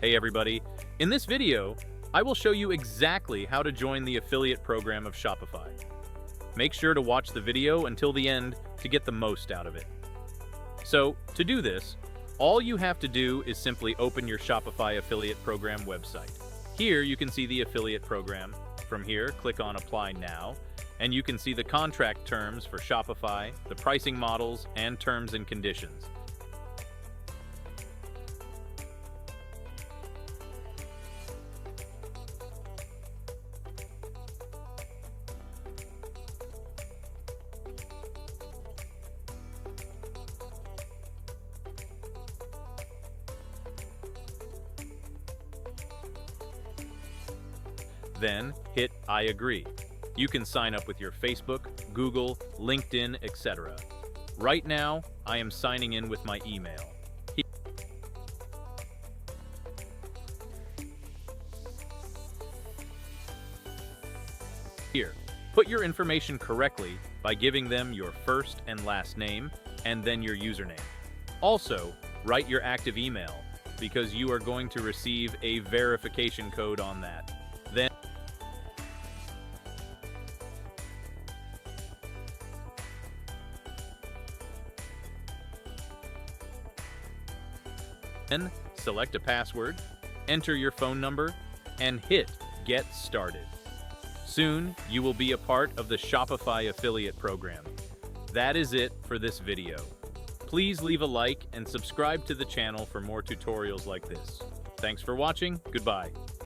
Hey everybody, in this video, I will show you exactly how to join the affiliate program of Shopify. Make sure to watch the video until the end to get the most out of it. So, to do this, all you have to do is simply open your Shopify affiliate program website. Here you can see the affiliate program. From here, click on Apply Now, and you can see the contract terms for Shopify, the pricing models, and terms and conditions. Then hit I agree. You can sign up with your Facebook, Google, LinkedIn, etc. Right now, I am signing in with my email. Here, put your information correctly by giving them your first and last name and then your username. Also, write your active email because you are going to receive a verification code on that. Then, select a password, enter your phone number, and hit Get Started. Soon, you will be a part of the Shopify affiliate program. That is it for this video. Please leave a like and subscribe to the channel for more tutorials like this. Thanks for watching. Goodbye.